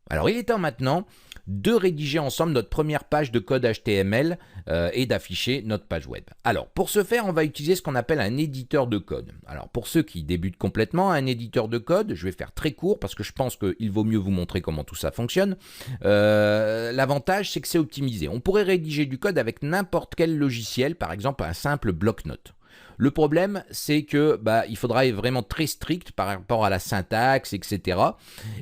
Alors il est temps maintenant de rédiger ensemble notre première page de code HTML et d'afficher notre page web. Alors pour ce faire, on va utiliser ce qu'on appelle un éditeur de code. Alors pour ceux qui débutent complètement, un éditeur de code, je vais faire très court parce que je pense qu'il vaut mieux vous montrer comment tout ça fonctionne. L'avantage, c'est que c'est optimisé. On pourrait rédiger du code avec n'importe quel logiciel, par exemple un simple bloc-notes. Le problème, c'est que il faudra être vraiment très strict par rapport à la syntaxe, etc.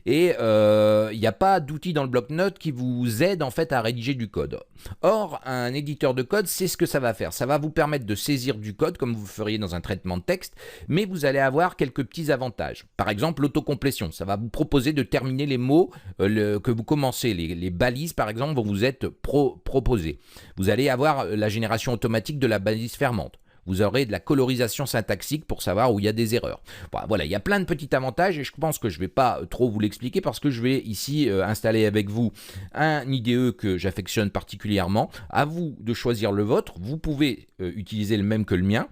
Et il n'y a pas d'outil dans le bloc-notes qui vous aide en fait à rédiger du code. Or, un éditeur de code, c'est ce que ça va faire. Ça va vous permettre de saisir du code comme vous feriez dans un traitement de texte, mais vous allez avoir quelques petits avantages. Par exemple, l'autocomplétion. Ça va vous proposer de terminer les mots que vous commencez. Les balises, par exemple, vont vous être proposées. Vous allez avoir la génération automatique de la balise fermante. Vous aurez de la colorisation syntaxique pour savoir où il y a des erreurs. Voilà, il y a plein de petits avantages et je pense que je ne vais pas trop vous l'expliquer parce que je vais ici installer avec vous un IDE que j'affectionne particulièrement. À vous de choisir le vôtre. Vous pouvez utiliser le même que le mien.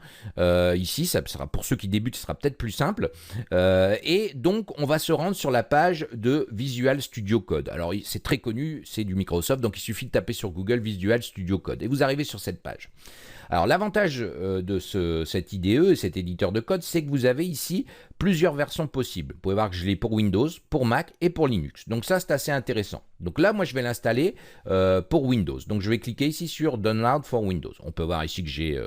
Ici, ça sera pour ceux qui débutent, ce sera peut-être plus simple. Et donc, on va se rendre sur la page de Visual Studio Code. Alors, c'est très connu, c'est du Microsoft, donc il suffit de taper sur Google Visual Studio Code et vous arrivez sur cette page. Alors l'avantage de cet IDE, cet éditeur de code, c'est que vous avez ici plusieurs versions possibles. Vous pouvez voir que je l'ai pour Windows, pour Mac et pour Linux. Donc ça, c'est assez intéressant. Donc là, moi, je vais l'installer pour Windows. Donc je vais cliquer ici sur Download for Windows. On peut voir ici que j'ai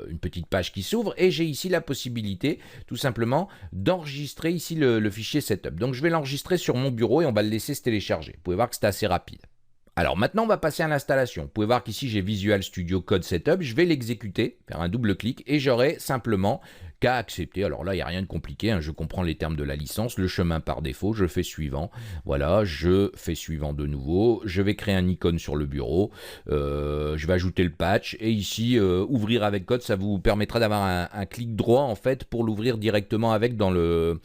une petite page qui s'ouvre et j'ai ici la possibilité, tout simplement, d'enregistrer ici le fichier setup. Donc je vais l'enregistrer sur mon bureau et on va le laisser se télécharger. Vous pouvez voir que c'est assez rapide. Alors maintenant, on va passer à l'installation. Vous pouvez voir qu'ici, j'ai Visual Studio Code Setup. Je vais l'exécuter, faire un double clic et j'aurai simplement qu'à accepter. Alors là, il n'y a rien de compliqué. Je comprends les termes de la licence. Le chemin par défaut, je fais suivant. Voilà, je fais suivant de nouveau. Je vais créer un icône sur le bureau. Je vais ajouter le patch. Et ici, ouvrir avec code, ça vous permettra d'avoir un clic droit en fait pour l'ouvrir directement avec dans le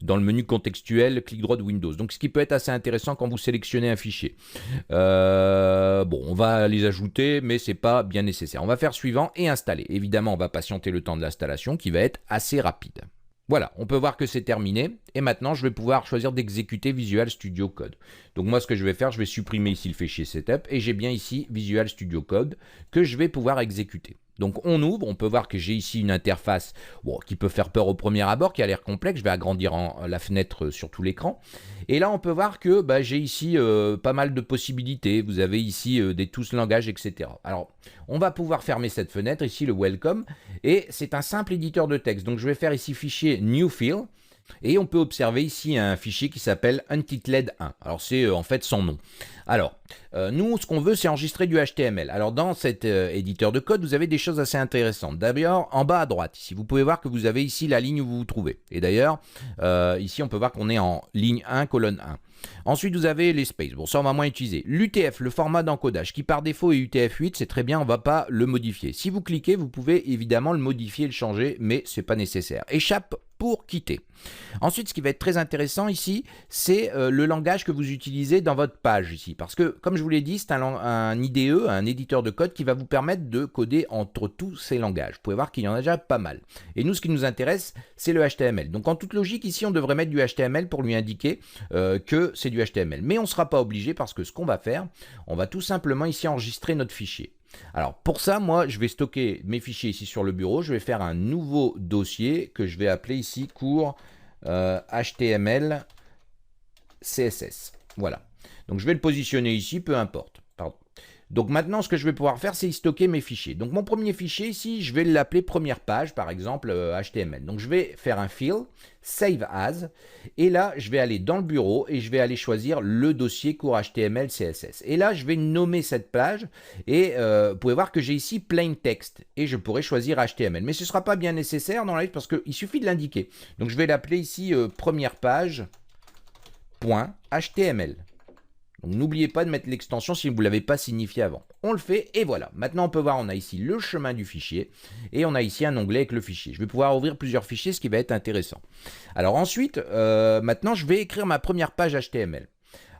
menu contextuel, clic droit de Windows. Donc ce qui peut être assez intéressant quand vous sélectionnez un fichier. Bon, on va les ajouter, mais c'est pas bien nécessaire. On va faire suivant et installer. Évidemment, on va patienter le temps de l'installation qui va être assez rapide. Voilà, on peut voir que c'est terminé. Et maintenant, je vais pouvoir choisir d'exécuter Visual Studio Code. Donc moi, ce que je vais faire, je vais supprimer ici le fichier setup et j'ai bien ici Visual Studio Code que je vais pouvoir exécuter. Donc on ouvre, on peut voir que j'ai ici une interface qui peut faire peur au premier abord, qui a l'air complexe. Je vais agrandir la fenêtre sur tout l'écran. Et là, on peut voir que j'ai ici pas mal de possibilités. Vous avez ici des tous langages, etc. Alors, on va pouvoir fermer cette fenêtre, ici le Welcome. Et c'est un simple éditeur de texte. Donc je vais faire ici fichier New Fill. Et on peut observer ici un fichier qui s'appelle Untitleded1. Alors c'est en fait son nom. Alors, nous, ce qu'on veut, c'est enregistrer du HTML. Alors dans cet éditeur de code, vous avez des choses assez intéressantes. D'ailleurs, en bas à droite, ici, vous pouvez voir que vous avez ici la ligne où vous vous trouvez. Et d'ailleurs, ici, on peut voir qu'on est en ligne 1, colonne 1. Ensuite, vous avez les spaces. Bon, ça, on va moins utiliser. L'UTF, le format d'encodage, qui par défaut est UTF-8, c'est très bien, on ne va pas le modifier. Si vous cliquez, vous pouvez évidemment le modifier, le changer, mais ce n'est pas nécessaire. Échappe pour quitter. Ensuite, ce qui va être très intéressant ici, c'est le langage que vous utilisez dans votre page ici. Parce que, comme je vous l'ai dit, c'est un IDE, un éditeur de code qui va vous permettre de coder entre tous ces langages. Vous pouvez voir qu'il y en a déjà pas mal. Et nous, ce qui nous intéresse, c'est le HTML. Donc, en toute logique, ici, on devrait mettre du HTML pour lui indiquer que c'est du HTML. Mais on ne sera pas obligé parce que ce qu'on va faire, on va tout simplement ici enregistrer notre fichier. Alors pour ça, moi, je vais stocker mes fichiers ici sur le bureau. Je vais faire un nouveau dossier que je vais appeler ici cours HTML CSS. Voilà. Donc je vais le positionner ici, peu importe. Pardon. Donc maintenant, ce que je vais pouvoir faire, c'est y stocker mes fichiers. Donc mon premier fichier ici, je vais l'appeler première page, par exemple HTML. Donc je vais faire un fill, save as, et là, je vais aller dans le bureau et je vais aller choisir le dossier cours HTML CSS. Et là, je vais nommer cette page et vous pouvez voir que j'ai ici plain text et je pourrais choisir HTML. Mais ce ne sera pas bien nécessaire dans la liste parce qu'il suffit de l'indiquer. Donc je vais l'appeler ici première page .html. Donc n'oubliez pas de mettre l'extension si vous ne l'avez pas signifié avant. On le fait et voilà. Maintenant on peut voir, on a ici le chemin du fichier et on a ici un onglet avec le fichier. Je vais pouvoir ouvrir plusieurs fichiers, ce qui va être intéressant. Alors ensuite, maintenant je vais écrire ma première page HTML.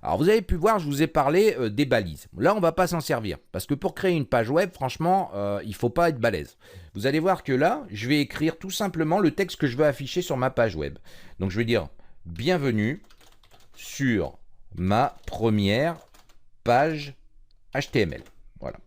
Alors vous avez pu voir, je vous ai parlé des balises. Là on ne va pas s'en servir parce que pour créer une page web, franchement, il ne faut pas être balèze. Vous allez voir que là, je vais écrire tout simplement le texte que je veux afficher sur ma page web. Donc je vais dire bienvenue sur ma première page HTML. Voilà.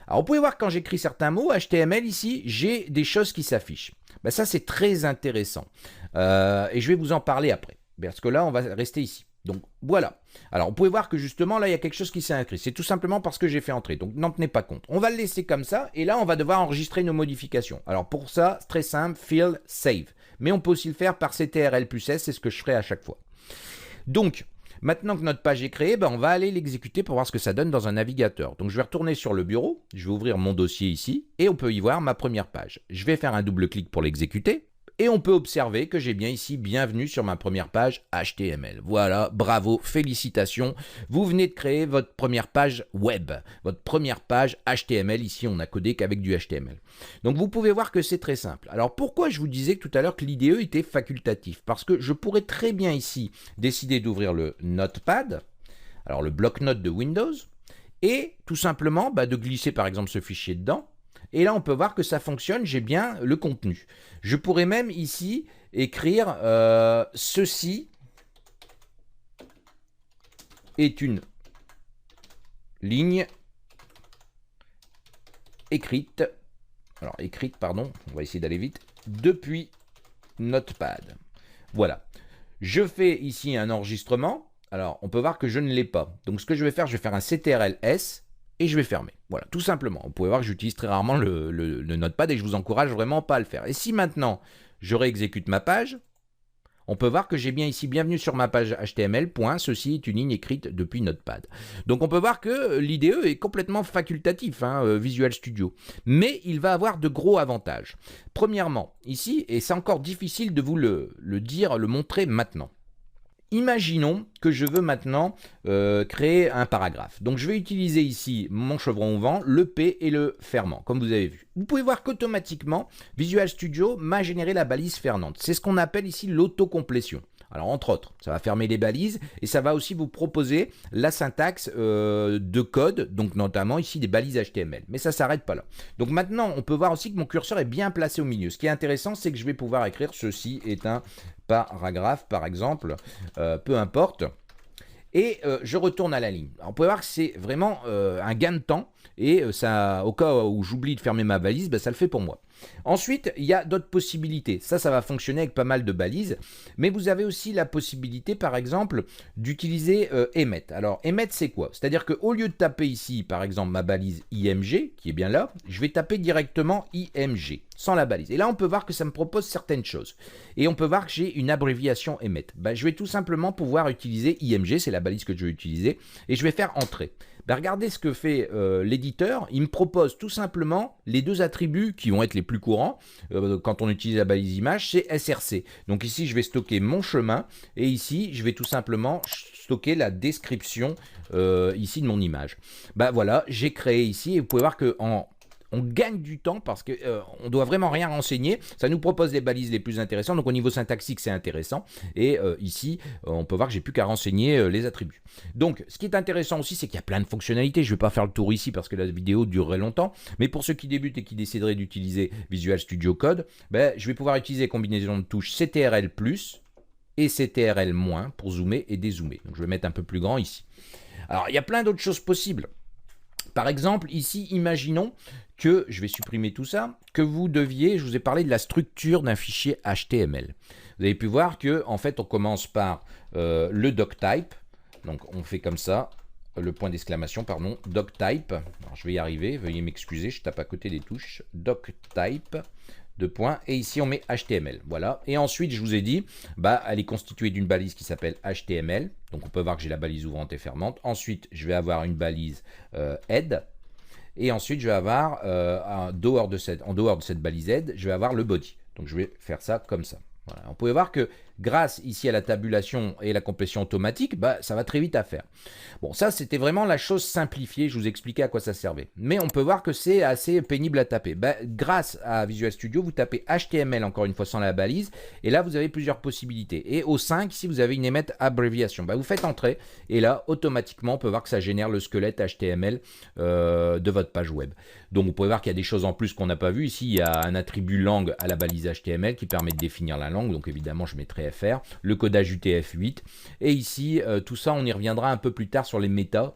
Alors, vous pouvez voir quand j'écris certains mots HTML ici, j'ai des choses qui s'affichent. Ben, ça, c'est très intéressant. Et je vais vous en parler après. Parce que là, on va rester ici. Donc, voilà. Alors, vous pouvez voir que justement, là, il y a quelque chose qui s'est inscrit. C'est tout simplement parce que j'ai fait entrer. Donc, n'en tenez pas compte. On va le laisser comme ça. Et là, on va devoir enregistrer nos modifications. Alors, pour ça, c'est très simple. Field, save. Mais on peut aussi le faire par CTRL+S. C'est ce que je ferai à chaque fois. Donc, maintenant que notre page est créée, ben on va aller l'exécuter pour voir ce que ça donne dans un navigateur. Donc je vais retourner sur le bureau, je vais ouvrir mon dossier ici, et on peut y voir ma première page. Je vais faire un double-clic pour l'exécuter, et on peut observer que j'ai bien ici bienvenue sur ma première page HTML. Voilà, bravo, félicitations. Vous venez de créer votre première page web, votre première page HTML. Ici, on n'a codé qu'avec du HTML. Donc, vous pouvez voir que c'est très simple. Alors, pourquoi je vous disais tout à l'heure que l'IDE était facultatif? Parce que je pourrais très bien ici décider d'ouvrir le Notepad, alors le bloc-notes de Windows, et tout simplement de glisser par exemple ce fichier dedans. Et là, on peut voir que ça fonctionne, j'ai bien le contenu. Je pourrais même ici écrire ceci est une ligne écrite, pardon, on va essayer d'aller vite, depuis Notepad. Voilà. Je fais ici un enregistrement. Alors, on peut voir que je ne l'ai pas. Donc, ce que je vais faire un CTRL-S. Et je vais fermer. Voilà, tout simplement. Vous pouvez voir que j'utilise très rarement le Notepad et je vous encourage vraiment pas à le faire. Et si maintenant, je réexécute ma page, on peut voir que j'ai bien ici, bienvenue sur ma page HTML, ceci est une ligne écrite depuis Notepad. Donc on peut voir que l'IDE est complètement facultatif, Visual Studio. Mais il va avoir de gros avantages. Premièrement, ici, et c'est encore difficile de vous le dire, le montrer maintenant. Imaginons que je veux maintenant créer un paragraphe. Donc je vais utiliser ici mon chevron au vent, le P et le fermant, comme vous avez vu. Vous pouvez voir qu'automatiquement, Visual Studio m'a généré la balise fermante. C'est ce qu'on appelle ici l'autocomplétion. Alors entre autres, ça va fermer les balises et ça va aussi vous proposer la syntaxe de code, donc notamment ici des balises HTML. Mais ça ne s'arrête pas là. Donc maintenant, on peut voir aussi que mon curseur est bien placé au milieu. Ce qui est intéressant, c'est que je vais pouvoir écrire ceci est un paragraphe, par exemple, peu importe. Et je retourne à la ligne. Alors, on peut voir que c'est vraiment un gain de temps. Et ça, au cas où j'oublie de fermer ma balise, ça le fait pour moi. Ensuite, il y a d'autres possibilités. Ça va fonctionner avec pas mal de balises. Mais vous avez aussi la possibilité, par exemple, d'utiliser emmet. Alors, emmet, c'est quoi? C'est-à-dire qu'au lieu de taper ici, par exemple, ma balise IMG, qui est bien là, je vais taper directement IMG, sans la balise. Et là, on peut voir que ça me propose certaines choses. Et on peut voir que j'ai une abréviation emmet. Je vais tout simplement pouvoir utiliser IMG, c'est la balise que je vais utiliser, et je vais faire entrer. Regardez ce que fait l'éditeur. Il me propose tout simplement les deux attributs qui vont être les plus courants quand on utilise la balise image, c'est SRC. Donc ici, je vais stocker mon chemin et ici, je vais tout simplement stocker la description ici de mon image. Voilà, j'ai créé ici et vous pouvez voir que on gagne du temps parce qu'on ne doit vraiment rien renseigner. Ça nous propose les balises les plus intéressantes. Donc au niveau syntaxique, c'est intéressant. Et ici, on peut voir que j'ai plus qu'à renseigner les attributs. Donc ce qui est intéressant aussi, c'est qu'il y a plein de fonctionnalités. Je ne vais pas faire le tour ici parce que la vidéo durerait longtemps. Mais pour ceux qui débutent et qui décideraient d'utiliser Visual Studio Code, je vais pouvoir utiliser combinaison de touches CTRL+, et CTRL- pour zoomer et dézoomer. Donc je vais mettre un peu plus grand ici. Alors il y a plein d'autres choses possibles. Par exemple, ici, imaginons que, je vais supprimer tout ça, que vous deviez, je vous ai parlé de la structure d'un fichier HTML. Vous avez pu voir que, en fait, on commence par le doctype. Donc, on fait comme ça, le point d'exclamation, pardon, doctype. Alors, je vais y arriver, veuillez m'excuser, je tape à côté des touches. Doctype, deux points, et ici, on met HTML. Voilà. Et ensuite, je vous ai dit, elle est constituée d'une balise qui s'appelle HTML. Donc, on peut voir que j'ai la balise ouvrante et fermante. Ensuite, je vais avoir une balise head. Et ensuite, je vais avoir, en dehors de cette balise head, je vais avoir le body. Donc, je vais faire ça comme ça. Voilà. On pouvait voir que grâce ici à la tabulation et la complétion automatique, ça va très vite à faire. Bon, ça c'était vraiment la chose simplifiée, je vous expliquais à quoi ça servait. Mais on peut voir que c'est assez pénible à taper. Grâce à Visual Studio, vous tapez HTML encore une fois sans la balise, et là vous avez plusieurs possibilités. Et au 5, ici vous avez une emmet abréviation. Vous faites entrer, et là automatiquement on peut voir que ça génère le squelette HTML de votre page web. Donc vous pouvez voir qu'il y a des choses en plus qu'on n'a pas vu. Ici il y a un attribut langue à la balise HTML qui permet de définir la langue, donc évidemment je mettrai .fr, le codage UTF-8, et ici, tout ça, on y reviendra un peu plus tard sur les méta,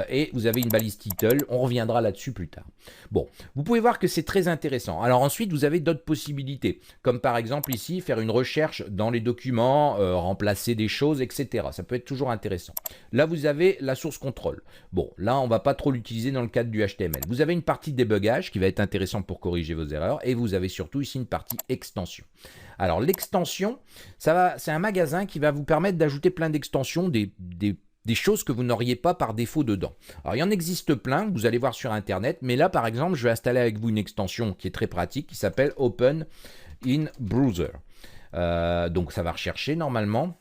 et vous avez une balise title, on reviendra là-dessus plus tard. Bon, vous pouvez voir que c'est très intéressant. Alors ensuite, vous avez d'autres possibilités, comme par exemple ici, faire une recherche dans les documents, remplacer des choses, etc. Ça peut être toujours intéressant. Là, vous avez la source contrôle. Bon, là, on ne va pas trop l'utiliser dans le cadre du HTML. Vous avez une partie débugage qui va être intéressant pour corriger vos erreurs, et vous avez surtout ici une partie extension. Alors l'extension, c'est un magasin qui va vous permettre d'ajouter plein d'extensions, des choses que vous n'auriez pas par défaut dedans. Alors il y en existe plein, vous allez voir sur internet, mais là par exemple, je vais installer avec vous une extension qui est très pratique, qui s'appelle Open in Browser. Donc ça va rechercher normalement.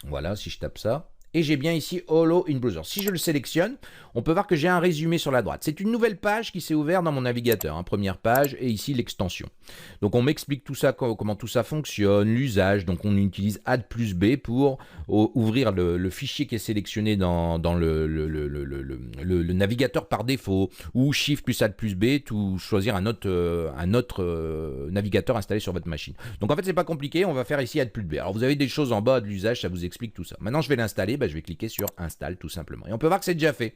Voilà, si je tape ça. Et j'ai bien ici Holo in Browser. Si je le sélectionne, on peut voir que j'ai un résumé sur la droite. C'est une nouvelle page qui s'est ouverte dans mon navigateur. Première page et ici l'extension. Donc on m'explique tout ça, comment tout ça fonctionne, l'usage. Donc on utilise Add plus B pour ouvrir le fichier qui est sélectionné dans le navigateur par défaut, ou Shift plus Add plus B, ou choisir un autre navigateur installé sur votre machine. Donc en fait c'est pas compliqué, on va faire ici Add plus B. Alors vous avez des choses en bas de l'usage, ça vous explique tout ça. Maintenant je vais l'installer. Je vais cliquer sur Install tout simplement. Et on peut voir que c'est déjà fait.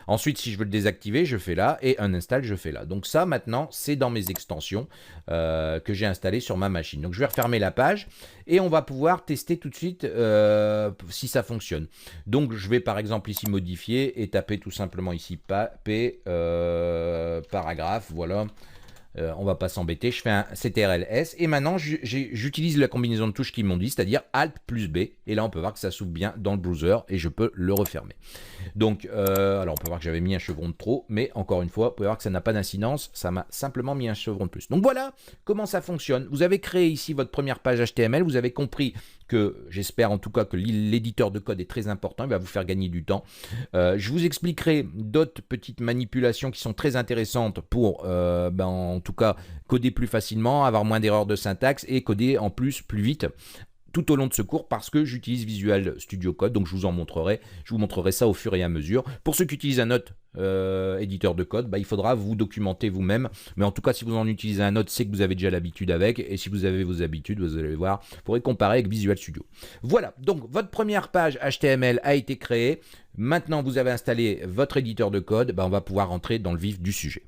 Ensuite, si je veux le désactiver, je fais là. Et Uninstall, je fais là. Donc ça, maintenant, c'est dans mes extensions que j'ai installées sur ma machine. Donc je vais refermer la page. Et on va pouvoir tester tout de suite si ça fonctionne. Donc je vais par exemple ici modifier et taper tout simplement ici paragraphe. Voilà. On va pas s'embêter, je fais un CTRL-S et maintenant j'utilise la combinaison de touches qu'ils m'ont dit, c'est-à-dire Alt plus B, et là on peut voir que ça s'ouvre bien dans le browser et je peux le refermer. Donc, alors on peut voir que j'avais mis un chevron de trop, mais encore une fois, vous pouvez voir que ça n'a pas d'incidence, ça m'a simplement mis un chevron de plus. Donc voilà comment ça fonctionne. Vous avez créé ici votre première page HTML, vous avez compris que, j'espère en tout cas que l'éditeur de code est très important, il va vous faire gagner du temps. Je vous expliquerai d'autres petites manipulations qui sont très intéressantes pour, en tout cas, coder plus facilement, avoir moins d'erreurs de syntaxe et coder en plus vite tout au long de ce cours parce que j'utilise Visual Studio Code, donc je vous montrerai ça au fur et à mesure. Pour ceux qui utilisent un autre éditeur de code, il faudra vous documenter vous-même, mais en tout cas si vous en utilisez un autre, c'est que vous avez déjà l'habitude avec, et si vous avez vos habitudes, vous allez voir, vous pourrez comparer avec Visual Studio. Voilà, donc votre première page HTML a été créée, maintenant vous avez installé votre éditeur de code, on va pouvoir rentrer dans le vif du sujet.